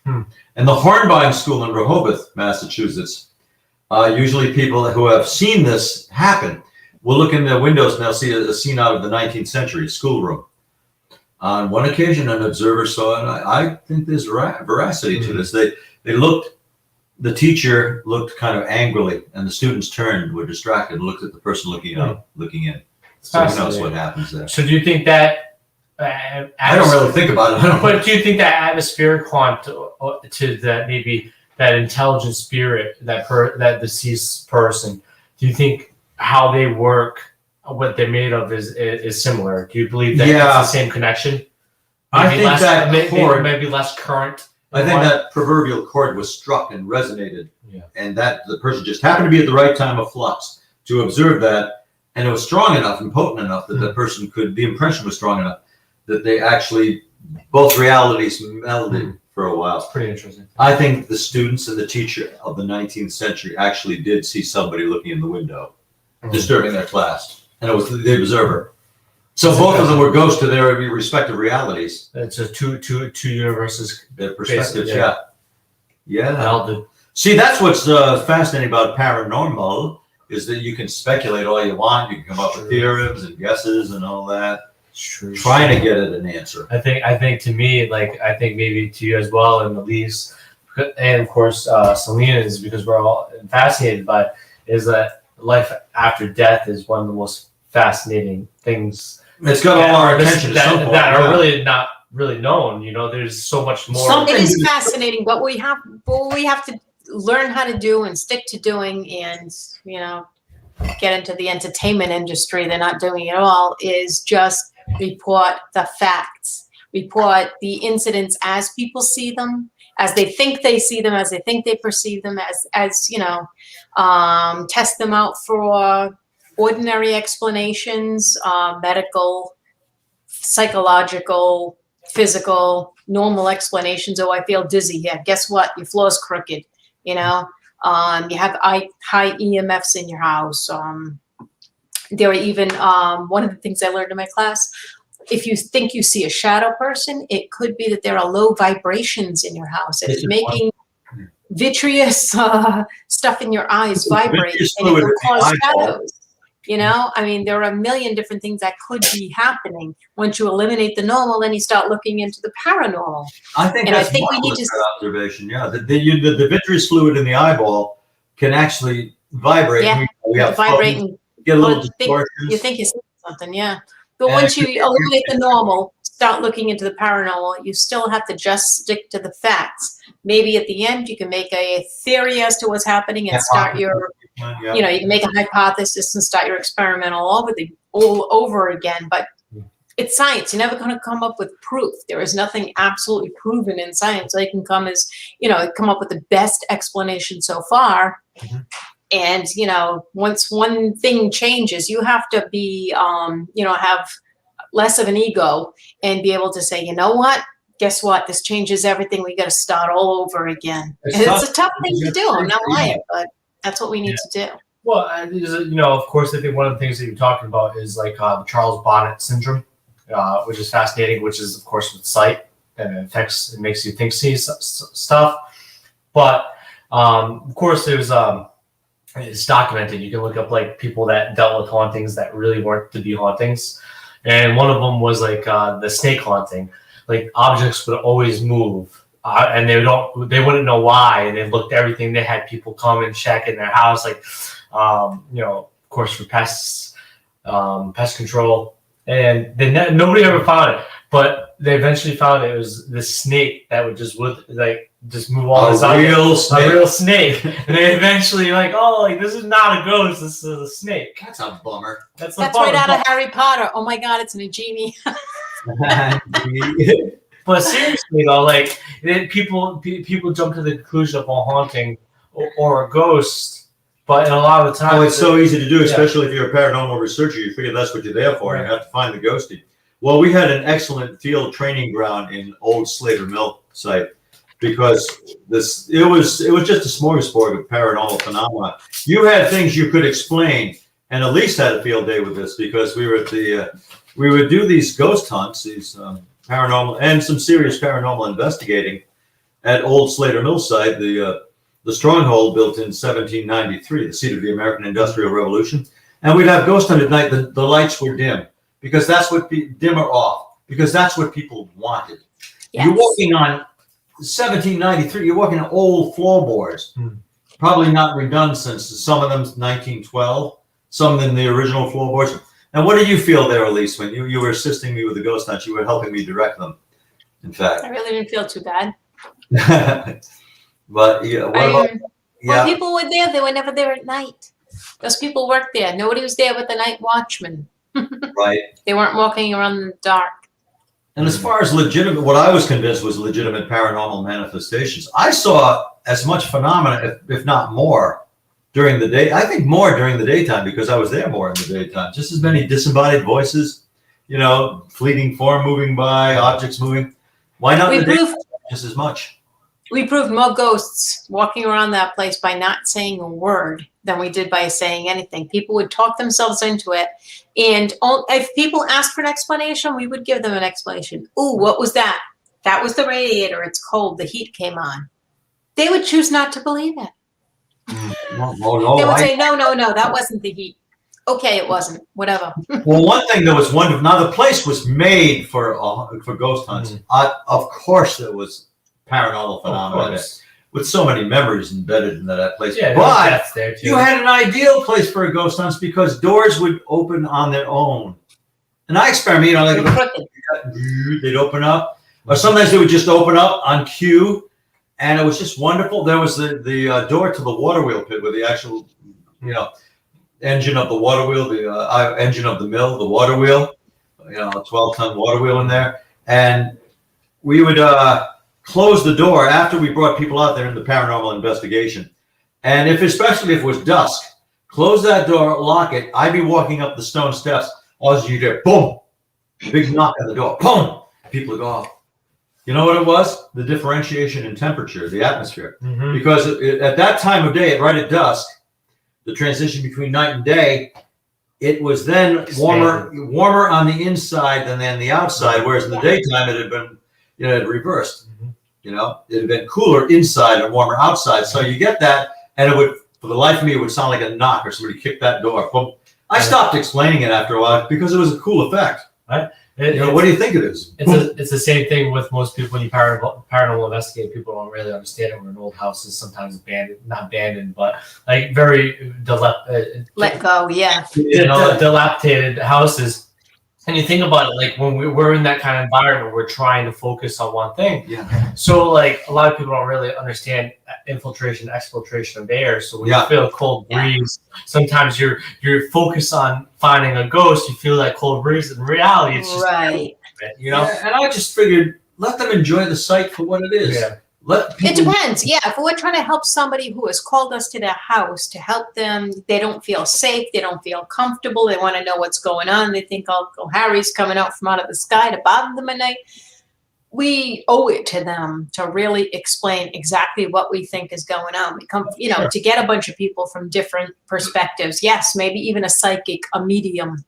And the Hornbein School in Rehoboth, Massachusetts, usually people who have seen this happen will look in their windows and they'll see a scene out of the 19th century schoolroom. On one occasion, an observer saw, and I think there's veracity to this. The teacher looked kind of angrily, and the students were distracted, and looked at the person looking in. So who knows what happens there? So do you think that? I don't really think about it. But do you think that atmospheric haunt to that maybe that intelligent spirit, that deceased person? Do you think how they work, what they're made of, is similar? Do you believe that it's the same connection? I think that chord, maybe less current. I think that proverbial chord was struck and resonated, Yeah. and that the person just happened to be at the right time of flux to observe that, and it was strong enough and potent enough that the person the impression was strong enough that they actually, both realities melded for a while. It's pretty interesting. I think the students and the teacher of the 19th century actually did see somebody looking in the window, disturbing their class, and it was the observer. So both of them were ghosts to their respective realities. It's a two universes. Their perspectives, Basically, yeah. melded. See, that's what's fascinating about paranormal is that you can speculate all you want. You can come up with theorems and guesses and all that, True. trying to get at an answer. I think to me, I think maybe to you as well, and Elise, and of course Selena, is because we're all fascinated by, is that life after death is one of the most fascinating things. It's got all our attention that are really not really known. You know, there's so much more. It is fascinating, but we have to learn how to do and stick to doing, and get into the entertainment industry. They're not doing it all. Is just report the facts, report the incidents as people see them, as they think they see them, as they think they perceive them, as test them out for ordinary explanations, medical, psychological, physical, normal explanations. Oh, I feel dizzy. Yeah, guess what? Your floor's crooked. You have high EMFs in your house. There are even one of the things I learned in my class. If you think you see a shadow person, it could be that there are low vibrations in your house. It's making vitreous stuff in your eyes vibrate, and it will cause shadows. There are a million different things that could be happening. Once you eliminate the normal, then you start looking into the paranormal. I think we need to observation. Yeah, the vitreous fluid in the eyeball can actually vibrate. Yeah, we have vibrate and get a little distortions. You think you see something, yeah. But once you eliminate the normal, start looking into the paranormal, you still have to just stick to the facts. Maybe at the end you can make a theory as to what's happening and start your, you can make a hypothesis and start your experiment all over again. But it's science. You're never going to come up with proof. There is nothing absolutely proven in science. They can come up with the best explanation so far. Mm-hmm. And, once one thing changes, you have to be, have less of an ego and be able to say, you know what? Guess what? This changes everything. We got to start all over again. It's a tough thing to do. I'm not lying, but that's what we need to do. Well, of course, I think one of the things that you're talking about is like the Charles Bonnett syndrome, which is fascinating, which is, of course, with sight, and it makes you see stuff. But, of course, there's it's documented. You can look up like people that dealt with hauntings that really weren't to be hauntings. And one of them was like the snake haunting. Like objects would always move, and they wouldn't know why. And they looked at everything. They had people come and check in their house, like of course for pest control. And nobody ever found it, but they eventually found it was the snake that would just move all this a real snake. And they eventually this is not a ghost, this is a snake. That's a bummer. That's right out of Harry Potter. Oh my God, it's a genie. But seriously though, people jump to the conclusion of a haunting or a ghost. But a lot of the time, it's so easy to do, especially if you're a paranormal researcher. You figure that's what you're there for. Right. You have to find the ghosty. Well, we had an excellent field training ground in Old Slater Mill site because it was just a smorgasbord of paranormal phenomena. You had things you could explain, and Elise had a field day with this because we were at we would do these ghost hunts, these paranormal and some serious paranormal investigating at Old Slater Mill site, the stronghold built in 1793, the seat of the American Industrial Revolution. And we'd have ghost hunt at night. The lights were dim because that's what dim or off because that's what people wanted. Yes. You're walking on 1793. You're walking on old floorboards, probably not redone since some of them 1912, some of them the original floorboards. Now, what did you feel there, Elise, when you were assisting me with the ghost hunt? You were helping me direct them. In fact, I really didn't feel too bad. But well, people were there. They were never there at night. Those people worked there. Nobody was there but the night watchman. Right. They weren't walking around in the dark. And as far as legitimate, what I was convinced was legitimate paranormal manifestations. I saw as much phenomena, if not more, during the day. I think more during the daytime because I was there more in the daytime. Just as many disembodied voices, fleeting form moving by, objects moving. Why not in the daytime just as much? We proved more ghosts walking around that place by not saying a word than we did by saying anything. People would talk themselves into it. And if people asked for an explanation, we would give them an explanation. Ooh, what was that? That was the radiator. It's cold. The heat came on. They would choose not to believe it. No, they would say, no, that wasn't the heat. Okay, it wasn't. Whatever. Well, one thing that was wonderful. Now, the place was made for ghost hunts. Of course, there was paranormal phenomena. with so many memories embedded in that place. Yeah, But that's there too. you had an ideal place for a ghost hunt because doors would open on their own. And I experiment, They're crooked. they'd open up, or sometimes they would just open up on cue, and it was just wonderful. There was the door to the water wheel pit where the actual, engine of the water wheel, the engine of the mill, the water wheel, a 12-ton water wheel in there, and we would close the door after we brought people out there in the paranormal investigation, and especially if it was dusk, close that door, lock it. I'd be walking up the stone steps. All you hear, boom, big knock on the door, boom. People would go off. You know what it was? The differentiation in temperature, the atmosphere. Mhm. Because at that time of day, right at dusk, the transition between night and day, it was then warmer on the inside than the outside, whereas in the daytime it had been, it had reversed. It had been cooler inside and warmer outside. So you get that, and it would, for the life of me, it would sound like a knock or somebody kicked that door. Boom. I stopped explaining it after a while because it was a cool effect. Right. What do you think it is? It's the same thing with most people when you paranormal investigate. People don't really understand it. We're in old houses, sometimes not abandoned, but like very Let go, yeah. dilapidated houses. And you think about it, like when we're in that kind of environment, we're trying to focus on one thing. Yeah. So like a lot of people don't really understand infiltration, exfiltration of air. So when you feel a cold breeze, sometimes you're focused on finding a ghost. You feel that cold breeze. In reality, it's just right. Yeah, and I just figured let them enjoy the site for what it is. Yeah. It depends. Yeah, if we're trying to help somebody who has called us to their house to help them, they don't feel safe, they don't feel comfortable, they want to know what's going on, they think Uncle Harry's coming out from out of the sky to bother them at night. We owe it to them to really explain exactly what we think is going on. We come, to get a bunch of people from different perspectives. Yes, maybe even a psychic, a medium.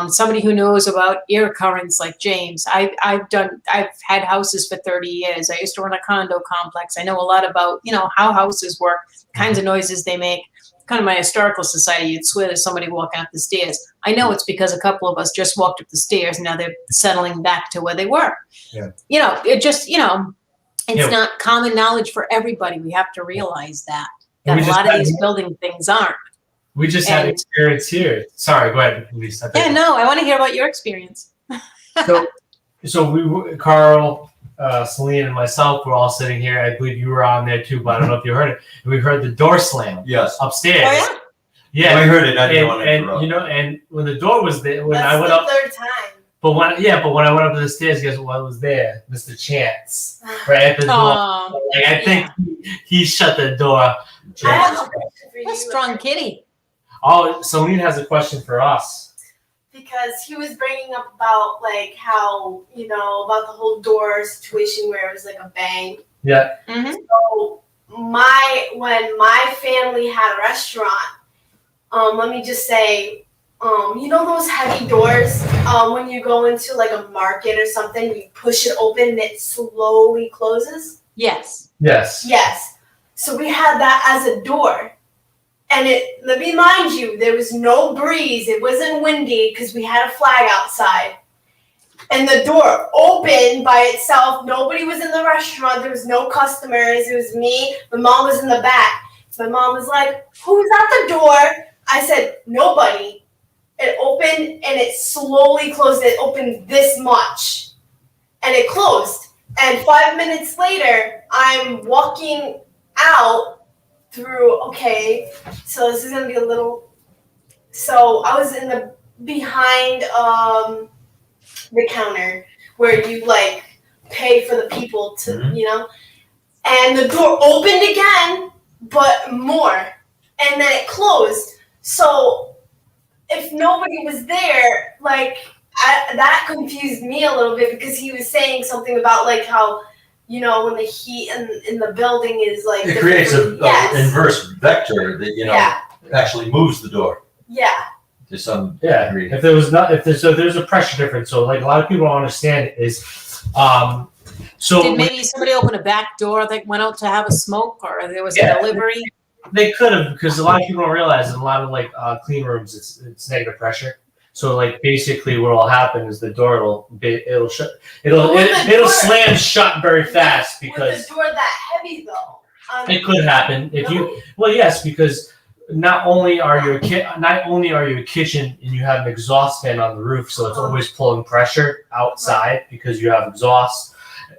Somebody who knows about ear currents like James. I've had houses for 30 years. I used to run a condo complex. I know a lot about, how houses work, kinds of noises they make. Kind of my historical society, you'd swear there's somebody walking up the stairs. I know it's because a couple of us just walked up the stairs. Now they're settling back to where they were. Yeah. It just, it's not common knowledge for everybody. We have to realize that a lot of these building things aren't. We just had experience here. Sorry, go ahead, Lisa. Yeah, no, I want to hear about your experience. So we, Carl, Celine, and myself were all sitting here. I believe you were on there too, but I don't know if you heard it. We heard the door slam. Yes. Upstairs. Oh yeah. I heard it. I didn't want to interrupt. And when the door was there, when That's I went the up. third time. But when I went up to the stairs, guess what was there? Mr. Chance, right at the door. Like, I think he shut the door. I have a question for you. A strong kitty. Oh, Celine has a question for us. Because he was bringing up about like how, about the whole door situation where it was like a bang. Yeah. Mm-hmm. So when my family had a restaurant, let me just say, those heavy doors, when you go into like a market or something, you push it open and it slowly closes? Yes. Yes. Yes. So we had that as a door. And let me remind you, there was no breeze. It wasn't windy because we had a flag outside. And the door opened by itself. Nobody was in the restaurant. There was no customers. It was me. My mom was in the back. My mom was like, "Who's at the door?" I said, "Nobody." It opened and it slowly closed. It opened this much. And it closed. And 5 minutes later, I'm walking out through, so this is going to be a little, so I was in the, behind the counter where you like pay for the people to, and the door opened again, but more, and then it closed. So if nobody was there, that confused me a little bit because he was saying something about like how, when the heat in the building is like... It creates an inverse vector that, actually moves the door. Yeah. To some degree. If there's a pressure difference. So like a lot of people don't understand is, so... Did maybe somebody open a back door that went out to have a smoke or there was a delivery? They could have, because a lot of people don't realize in a lot of like clean rooms, it's negative pressure. So like basically what will happen is the door it'll slam shut very fast because Was the door that heavy though? It could happen if you. Well, yes, because not only are you a kitchen and you have an exhaust fan on the roof, so it's always pulling pressure outside because you have exhaust,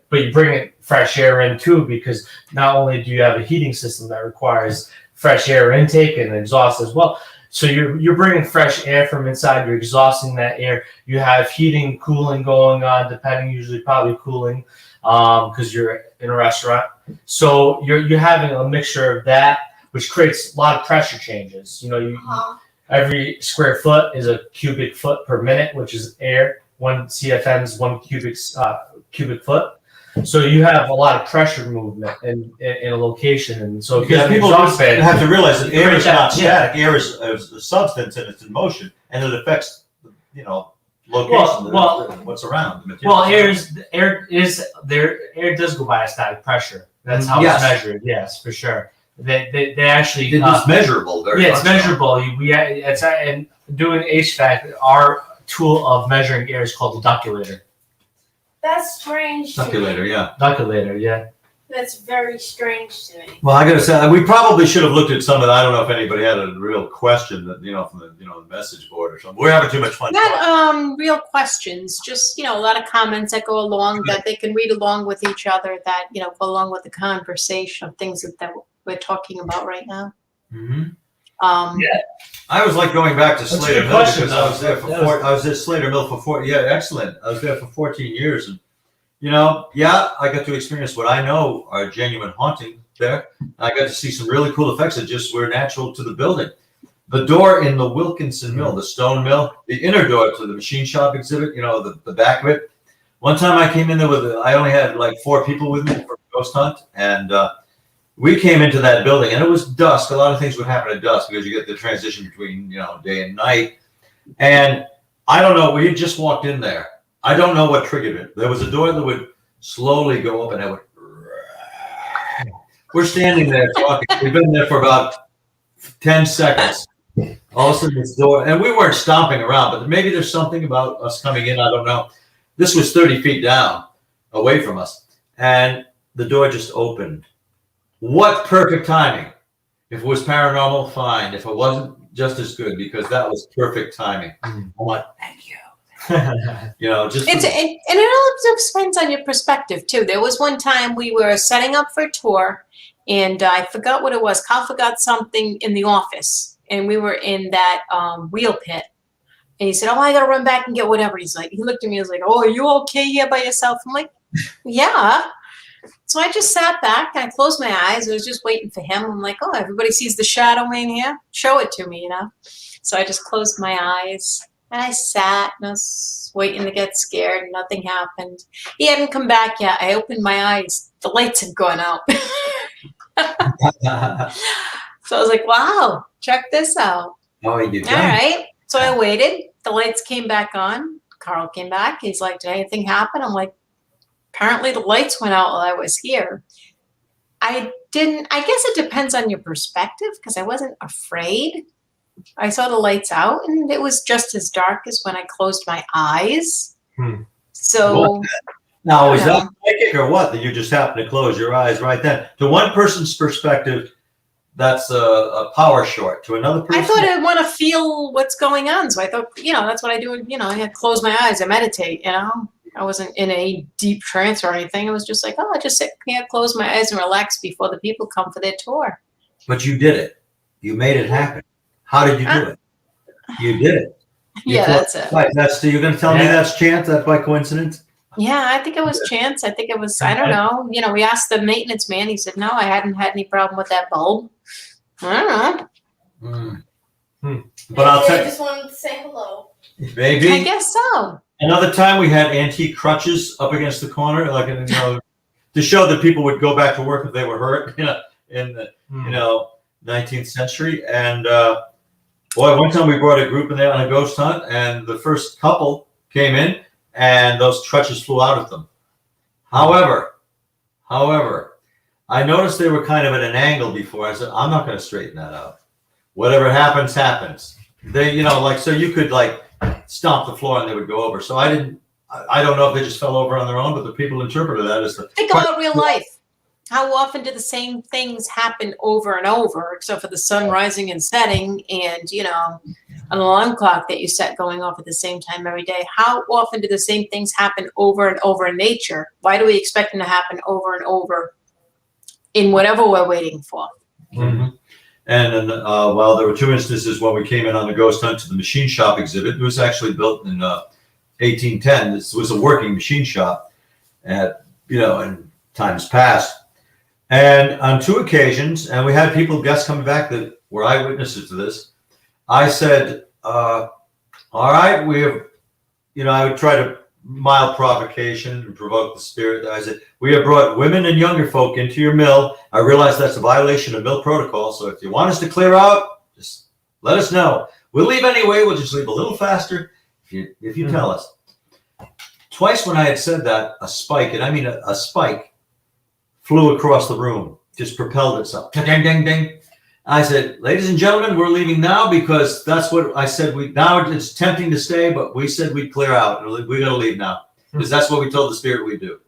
but you bring it fresh air in too because not only do you have a heating system that requires fresh air intake and exhaust as well. So you're bringing fresh air from inside. You're exhausting that air. You have heating, cooling going on, depending. Usually, probably cooling, because you're in a restaurant. So you're having a mixture of that, which creates a lot of pressure changes. You know, every square foot is a cubic foot per minute, which is air. 1 CFM is 1 cubic foot. So you have a lot of pressure movement in a location, and so if you have an people exhaust fan, have to realize that air is not Yeah. static. Air is a substance and it's in motion, and it affects, you know, location, what's around. The material. Air does go by a static pressure. That's how Yes. it's measured. Yes, for sure. They actually It's measurable. Very yeah, it's much so. measurable. And doing HVAC, our tool of measuring air is called the duculator. That's strange to me. Circulator, yeah. Duculator, yeah. That's very strange to me. Well, I gotta say, we probably should have looked at some of that. I don't know if anybody had a real question that, you know, from the, you know, the message board or something. We're having too much fun. Not real questions, just, you know, a lot of comments that go along that they can read along with each other that, you know, go along with the conversation of things that we're talking about right now. Mhm. Yeah. I was like going back to That's a Slater good Mill question, because I was there for though. I was at Slater Mill for 4. Yeah, excellent. I was there for 14 years, and you know, yeah, I got to experience what I know are genuine haunting there. I got to see some really cool effects that just were natural to the building. The door in the Wilkinson Mill, the stone mill, the inner door to the machine shop exhibit, you know, the back of it. One time I came in there I only had like 4 people with me for a ghost hunt, and we came into that building, and it was dusk. A lot of things would happen at dusk because you get the transition between, you know, day and night. And I don't know, we had just walked in there. I don't know what triggered it. There was a door that would slowly go up, and it would. We're standing there talking. We've been there for about 10 seconds. All of a sudden, this door, and we weren't stomping around, but maybe there's something about us coming in. I don't know. This was 30 feet down, away from us, and the door just opened. What perfect timing. If it was paranormal, fine. If it wasn't, just as good, because that was perfect timing. I'm like, thank you. You know, just And it all depends on your perspective too. There was one time we were setting up for a tour, and I forgot what it was. Carl forgot something in the office, and we were in that wheel pit. And he said, "Oh, I gotta run back and get whatever." He looked at me. He was like, "Oh, are you okay here by yourself?" I'm like, "Yeah." So I just sat back and I closed my eyes. I was just waiting for him. I'm like, "Oh, everybody sees the shadow in here. Show it to me, you know." So I just closed my eyes. And I sat and I was waiting to get scared. Nothing happened. He hadn't come back yet. I opened my eyes. The lights had gone out. So I was like, wow, check this out. Oh, you did. All right. So I waited. The lights came back on. Carl came back. He's like, did anything happen? I'm like, apparently the lights went out while I was here. I guess it depends on your perspective because I wasn't afraid. I saw the lights out, and it was just as dark as when I closed my eyes. So now, is that psychic or what? That you just happened to close your eyes right then? To one person's perspective, that's a power short. To another person, I thought I'd want to feel what's going on. So I thought, you know, that's what I do. You know, I close my eyes, I meditate. You know, I wasn't in a deep trance or anything. It was just like, oh, I just sit here, close my eyes, and relax before the people come for their tour. but you did it. You made it happen. How did you do it? You did it. Yeah, that's it. Right, you're going to tell me that's chance? That's by coincidence? Yeah, I think it was chance. I think it was, I don't know. You know, we asked the maintenance man. He said, no, I hadn't had any problem with that bulb. I don't know. But I'll tell I you, just wanted to say hello. I maybe guess so. another time we had antique crutches up against the corner, like, you know, to show that people would go back to work if they were hurt, you know, in the, you know, 19th century. And boy, one time we brought a group in there on a ghost hunt, and the first couple came in, and those crutches flew out of them. However, I noticed they were kind of at an angle before. I said, I'm not going to straighten that out. Whatever happens, happens. They, you know, like, so you could like stomp the floor and they would go over. So I don't know if they just fell over on their own, but the people interpreted that as the. Think about real life. how often do the same things happen over and over, except for the sun rising and setting and, you know, an alarm clock that you set going off at the same time every day? How often do the same things happen over and over in nature? Why do we expect them to happen over and over in whatever we're waiting for? Mm-hmm. And then, well, there were 2 instances when we came in on the ghost hunt to the machine shop exhibit. It was actually built in 1810. This was a working machine shop at, you know, in times past. And on 2 occasions, and we had guests coming back that were eyewitnesses to this, I said, all right, we have, you know, I would try to mild provocation and provoke the spirit. I said, we have brought women and younger folk into your mill. I realize that's a violation of mill protocol. So if you want us to clear out, just let us know. We'll leave anyway. We'll just leave a little faster if you tell us. Twice when I had said that, a spike, and I mean a spike, flew across the room, just propelled itself. Ding, ding, ding. I said, ladies and gentlemen, we're leaving now because that's what I said. Now it's tempting to stay, but we said we'd clear out. We're going to leave now because that's what we told the spirit we'd do.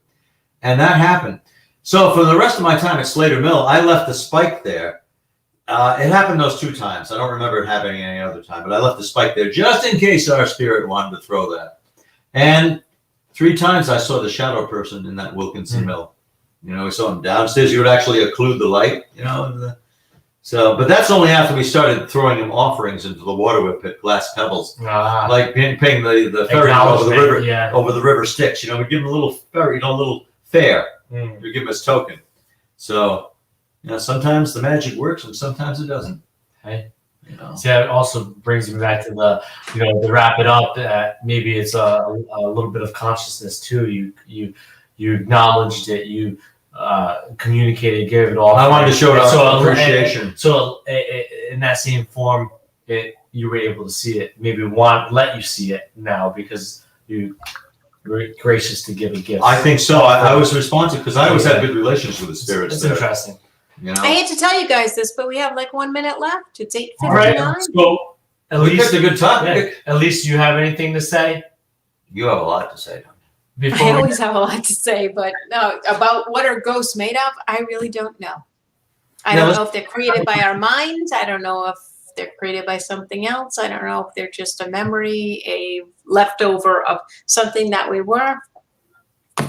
And that happened. So for the rest of my time at Slater Mill, I left the spike there. It happened those 2 times. I don't remember it happening any other time, but I left the spike there just in case our spirit wanted to throw that. And 3 times I saw the shadow person in that Wilkinson Mill. You know, we saw him downstairs. You would actually occlude the light, you know. But that's only after we started throwing him offerings into the water pit, glass pebbles, like paying the ferry over the river, over the river Styx. You know, we give him a little ferry, you know, a little fare. We give him his token. So, you know, sometimes the magic works and sometimes it doesn't. Hey. You know. See, that also brings me back to the, you know, to wrap it up. Maybe it's a little bit of consciousness too. You acknowledged it. You communicated, gave it all. I wanted to show appreciation. So in that same form, you were able to see it. Maybe let you see it now because you were gracious to give a gift. I think so. I was responsive because I always had good relations with the spirits. It's interesting. You know? I hate to tell you guys this, but we have like 1 minute left. It's 8:59. All right. So at We least picked a good topic. at least you have anything to say. You have a lot to say, don't you? I always have a lot to say, but no, about what are ghosts made of, I really don't know. I don't know if they're created by our minds. I don't know if they're created by something else. I don't know if they're just a memory, a leftover of something that we were.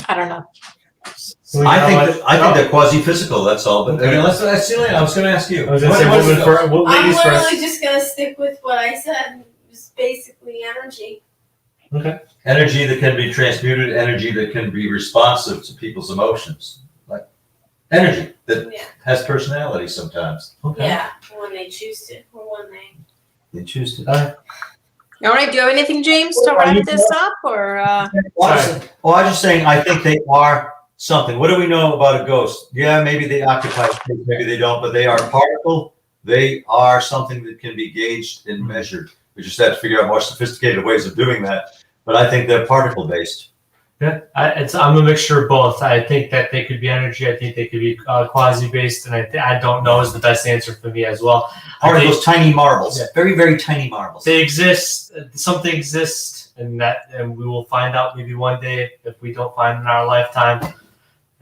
I don't know. I think they're quasi-physical. That's all. But I mean, let's Celia, I was going to ask you. I was going to say, I'm ladies literally first. just gonna stick with what I said. It's basically energy. Okay. Energy that can be transmuted, energy that can be responsive to people's emotions, like energy that has personality sometimes. Okay. Yeah, when they choose to, or when They choose to. All right. Do you have anything, James, to wrap this up, or? I was just saying. I think they are something. What do we know about a ghost? Yeah, maybe they occupy space, maybe they don't, but they are particle. They are something that can be gauged and measured. We just have to figure out more sophisticated ways of doing that. But I think they're particle based. Yeah, I'm a mixture of both. I think that they could be energy. I think they could be quasi-based, and I don't know is the best answer for me as well. Particles, tiny marbles, very, very tiny marbles. They exist. Something exists, and we will find out maybe one day if we don't find in our lifetime,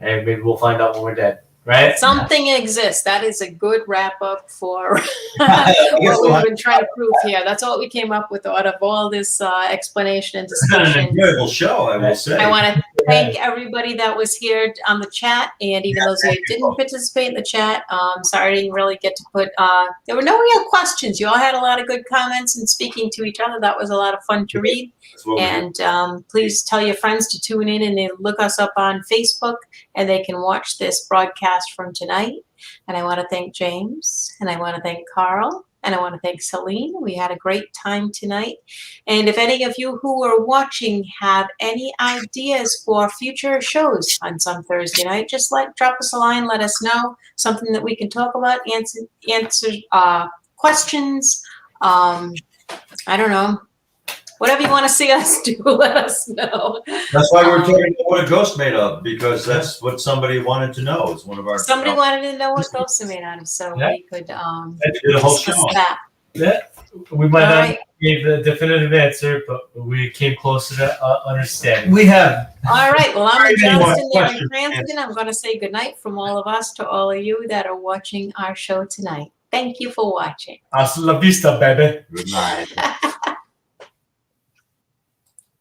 and maybe we'll find out when we're dead. Right? Something exists. That is a good wrap up for what we've been trying to prove here. That's what we came up with out of all this explanation and discussion. It's an enjoyable show, I will say. I want to thank everybody that was here on the chat, and even those who didn't participate in the chat. Sorry I didn't really get to put. There were no real questions. You all had a lot of good comments and speaking to each other. That was a lot of fun to read. And please tell your friends to tune in and they look us up on Facebook, and they can watch this broadcast from tonight. And I want to thank James, and I want to thank Carl, and I want to thank Celine. We had a great time tonight. And if any of you who are watching have any ideas for future shows on some Thursday night, just drop us a line, let us know something that we can talk about, answer questions. I don't know. Whatever you want to see us do, let us know. That's why we're talking about what a ghost made of, because that's what somebody wanted to know. It's one of our. Somebody wanted to know what ghosts are made out of, so we could did a whole show. that. Yeah, we might All have. right. gave the definitive answer, but we came closer to understanding. We have. All right, well, I'm Very many more Johnston there in questions, Cranston. I'm going to say goodnight from all of us to all of you that are watching our show tonight. Thank you for watching. Hasta la vista, baby. Good night.